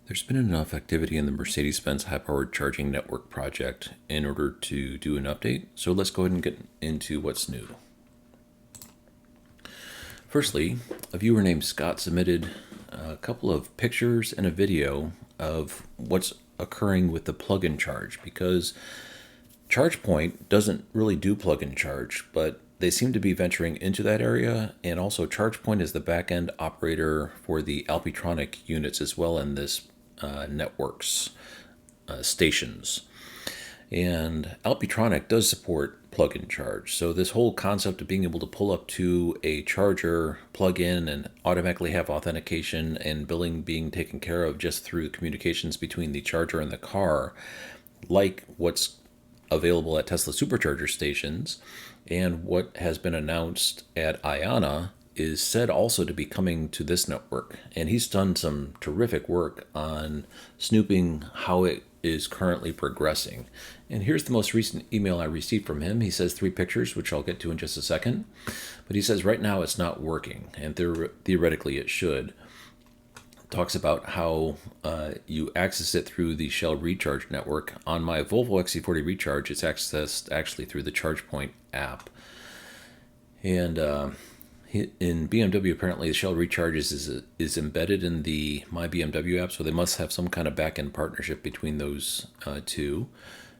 There's been enough activity in the Mercedes-Benz high-powered charging network project in order to do an update, so let's go ahead and get into what's new. Firstly, a viewer named Scott submitted a couple of pictures and a video of what's occurring with the plug-in charge, because ChargePoint doesn't really do plug-in charge, but they seem to be venturing into that area, and also ChargePoint is the back-end operator for the Alpitronic units as well in this networks stations. And Alpitronic does support plug-in charge. So this whole concept of being able to pull up to a charger, plug in, and automatically have authentication and billing being taken care of just through communications between the charger and the car, like what's available at Tesla supercharger stations and what has been announced at IANA, is said also to be coming to this network. And he's done some terrific work on snooping how it is currently progressing. And here's the most recent email I received from him. He says 3 pictures, which I'll get to in just a second. But he says right now it's not working, and theoretically it should. Talks about how you access it through the Shell Recharge network. On my Volvo XC40 Recharge, it's accessed actually through the ChargePoint app. And in BMW, apparently, the Shell Recharges is embedded in the My BMW app, so they must have some kind of back-end partnership between those two.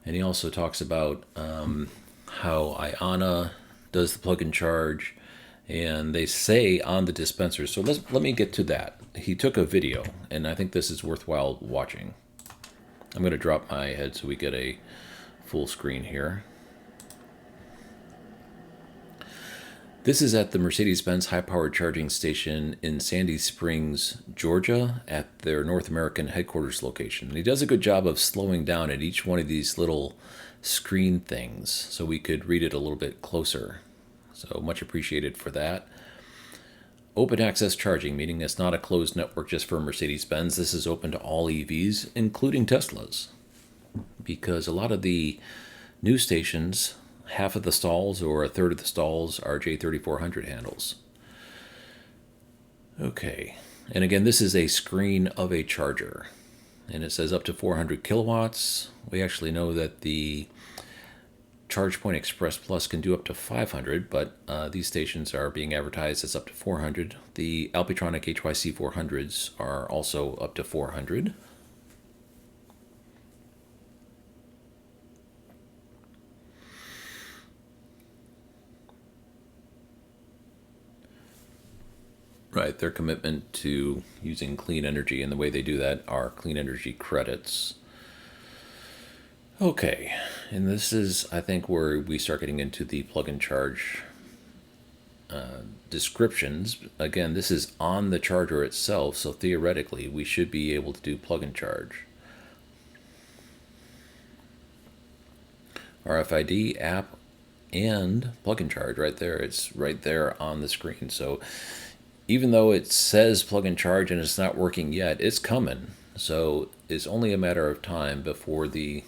And he also talks about how IANA does the plug-in charge, and they say on the dispenser. So let me get to that. He took a video, and I think this is worthwhile watching. I'm going to drop my head so we get a full screen here. This is at the Mercedes-Benz high-powered charging station in Sandy Springs, Georgia, at their North American headquarters location. And he does a good job of slowing down at each one of these little screen things so we could read it a little bit closer. So much appreciated for that. Open access charging, meaning it's not a closed network just for Mercedes-Benz. This is open to all EVs, including Teslas, because a lot of the new stations, half of the stalls or a third of the stalls are J3400 handles. Okay, and again, this is a screen of a charger, and it says up to 400 kilowatts. We actually know that the ChargePoint Express Plus can do up to 500, but these stations are being advertised as up to 400. The Alpitronic HYC 400s are also up to 400. Right, their commitment to using clean energy, and the way they do that are clean energy credits. Okay, and this is, I think, where we start getting into the plug-in charge descriptions. Again, this is on the charger itself, so theoretically we should be able to do plug-in charge. RFID app and plug-in charge right there. It's right there on the screen. So even though it says plug-in charge and it's not working yet, it's coming. So it's only a matter of time before the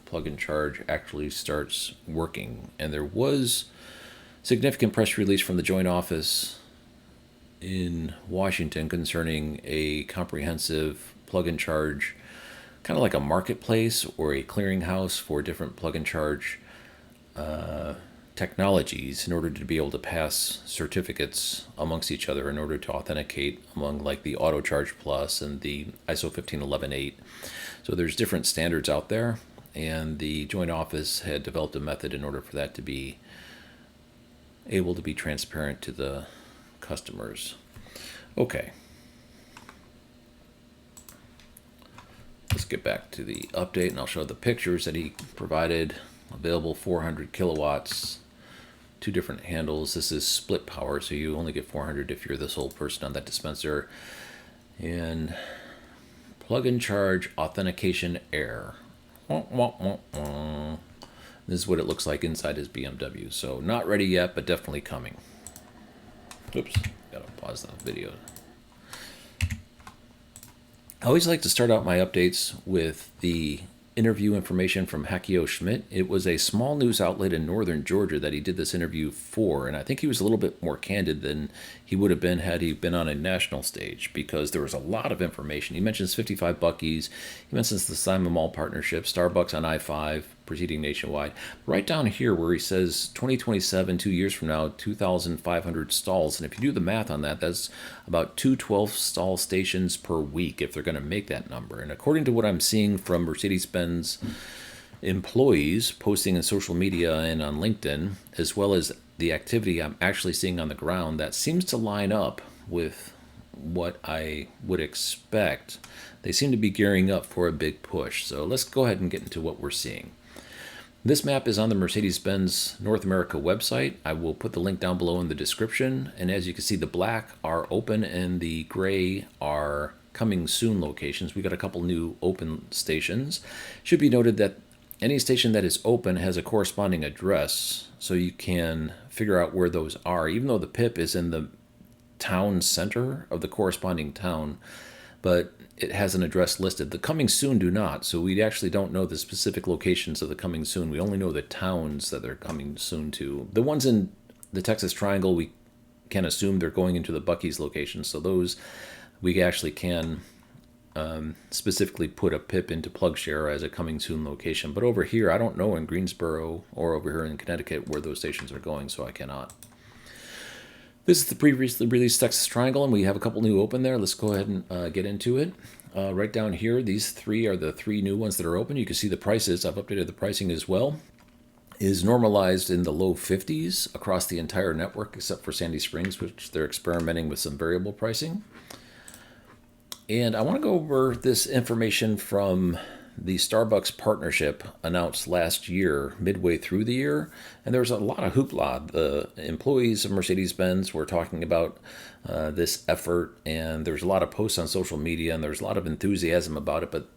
plug-in charge actually starts working. And there was significant press release from the Joint Office in Washington concerning a comprehensive plug-in charge, kind of like a marketplace or a clearinghouse for different plug-in charge technologies, in order to be able to pass certificates amongst each other in order to authenticate among, like, the Auto Charge Plus and the ISO 15118. So there's different standards out there, and the Joint Office had developed a method in order for that to be able to be transparent to the customers. Okay. Let's get back to the update, and I'll show the pictures that he provided. Available 400 kilowatts, 2 different handles. This is split power, so you only get 400 if you're the sole person on that dispenser. And plug-in charge authentication air. This is what it looks like inside his BMW. So not ready yet, but definitely coming. Oops, gotta pause the video. I always like to start out my updates with the interview information from Hakio Schmidt. It was a small news outlet in northern Georgia that he did this interview for, and I think he was a little bit more candid than he would have been had he been on a national stage, because there was a lot of information. He mentions 55 Buc-ee's, he mentions the Simon Mall partnership, Starbucks on I-5, proceeding nationwide. Right down here where he says 2027, 2 years from now, 2,500 stalls. And if you do the math on that, that's about 212 stall stations per week if they're going to make that number. And according to what I'm seeing from Mercedes-Benz employees posting in social media and on LinkedIn, as well as the activity I'm actually seeing on the ground, that seems to line up with what I would expect. They seem to be gearing up for a big push. So let's go ahead and get into what we're seeing. This map is on the Mercedes-Benz North America website. I will put the link down below in the description. And as you can see, the black are open and the gray are coming soon locations. We got a couple new open stations. It should be noted that any station that is open has a corresponding address, so you can figure out where those are, even though the PIP is in the town center of the corresponding town, but it has an address listed. The coming soon do not, so we actually don't know the specific locations of the coming soon. We only know the towns that they're coming soon to. The ones in the Texas Triangle, we can assume they're going into the Buc-ee's locations, so those we actually can specifically put a PIP into PlugShare as a coming soon location. But over here, I don't know in Greensboro or over here in Connecticut where those stations are going, so I cannot. This is the previously released Texas Triangle, and we have a couple new open there. Let's go ahead and get into it. Right down here, these three are the three new ones that are open. You can see the prices. I've updated the pricing as well. Is normalized in the low 50s across the entire network, except for Sandy Springs, which they're experimenting with some variable pricing. And I want to go over this information from the Starbucks partnership announced last year, midway through the year, and there was a lot of hoopla. The employees of Mercedes-Benz were talking about this effort, and there's a lot of posts on social media, and there's a lot of enthusiasm about it, but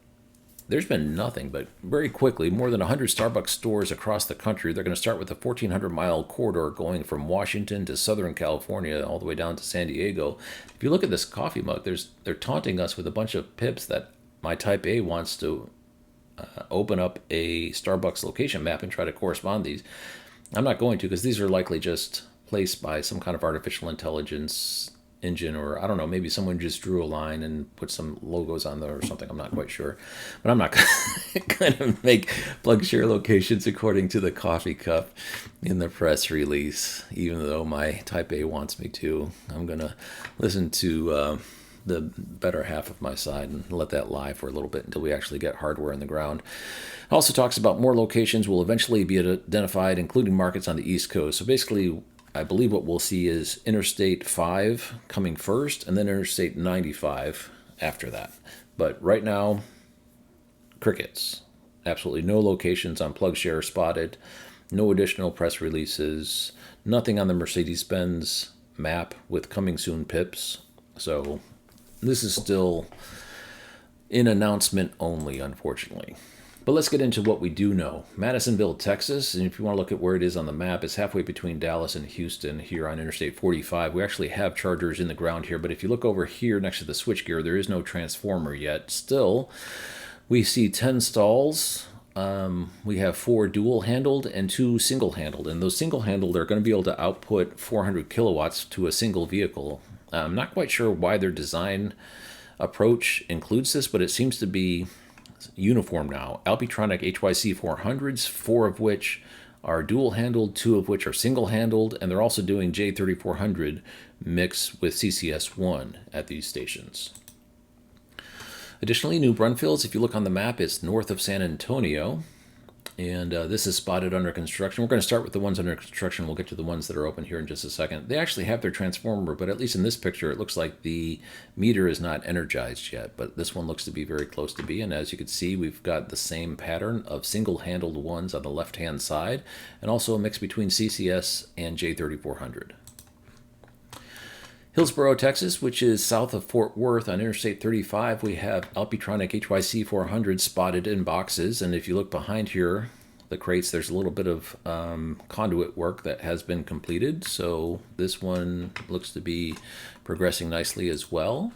there's been nothing. But very quickly, more than 100 Starbucks stores across the country. They're going to start with a 1,400-mile corridor going from Washington to Southern California all the way down to San Diego. If you look at this coffee mug, they're taunting us with a bunch of pips that my Type A wants to open up a Starbucks location map and try to correspond these. I'm not going to, because these are likely just placed by some kind of artificial intelligence engine, or I don't know, maybe someone just drew a line and put some logos on there or something. I'm not quite sure, but I'm not going to make PlugShare locations according to the coffee cup in the press release, even though my Type A wants me to. I'm going to listen to the better half of my side and let that lie for a little bit until we actually get hardware in the ground. It also talks about more locations will eventually be identified, including markets on the East Coast. So basically, I believe what we'll see is Interstate 5 coming first, and then Interstate 95 after that. But right now, crickets. Absolutely no locations on PlugShare spotted, no additional press releases, nothing on the Mercedes-Benz map with coming soon pips. So this is still in announcement only, unfortunately. But let's get into what we do know. Madisonville, Texas, and if you want to look at where it is on the map, it's halfway between Dallas and Houston here on Interstate 45. We actually have chargers in the ground here, but if you look over here next to the switchgear, there is no transformer yet. Still, we see 10 stalls. We have 4 dual-handled and 2 single-handled, and those single-handled are going to be able to output 400 kilowatts to a single vehicle. I'm not quite sure why their design approach includes this, but it seems to be uniform now. Alpitronic HYC 400s, 4 of which are dual-handled, 2 of which are single-handled, and they're also doing J3400 mix with CCS1 at these stations. Additionally, New Braunfels, if you look on the map, it's north of San Antonio, and this is spotted under construction. We're going to start with the ones under construction. We'll get to the ones that are open here in just a second. They actually have their transformer, but at least in this picture, it looks like the meter is not energized yet, but this one looks to be very close to be, and as you can see, we've got the same pattern of single-handled ones on the left-hand side, and also a mix between CCS and J3400. Hillsboro, Texas, which is south of Fort Worth on Interstate 35, we have Alpitronic HYC 400 spotted in boxes. And if you look behind here, the crates, there's a little bit of conduit work that has been completed. So this one looks to be progressing nicely as well.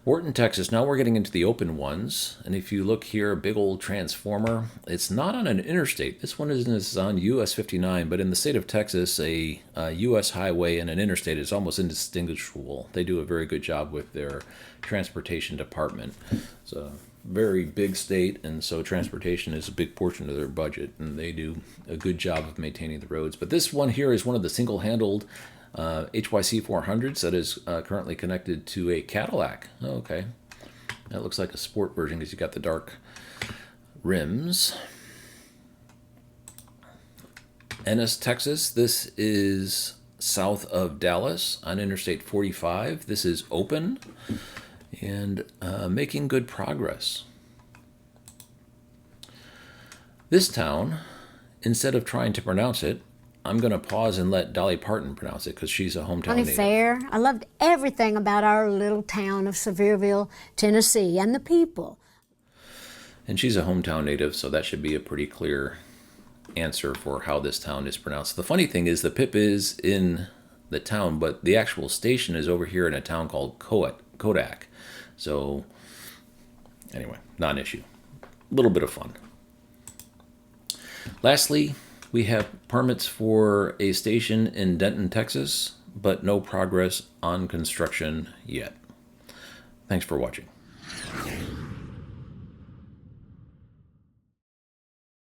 Wharton, Texas. Now we're getting into the open ones. And if you look here, a big old transformer. It's not on an interstate. This one is on US 59, but in the state of Texas, a US highway and an interstate is almost indistinguishable. They do a very good job with their transportation department. It's a very big state, and so transportation is a big portion of their budget, and they do a good job of maintaining the roads. But this one here is one of the single-handled HYC 400s that is currently connected to a Cadillac. Oh, okay. That looks like a sport version because you got the dark rims. Ennis, Texas. This is south of Dallas on Interstate 45. This is open and making good progress. This town, instead of trying to pronounce it, I'm going to pause and let Dolly Parton pronounce it because she's a hometown native. Fair. I loved everything about our little town of Sevierville, Tennessee, and the people. And she's a hometown native, so that should be a pretty clear answer for how this town is pronounced. The funny thing is the PIP is in the town, but the actual station is over here in a town called Kodak. So, anyway, not an issue. A little bit of fun. Lastly, we have permits for a station in Denton, Texas, but no progress on construction yet. Thanks for watching.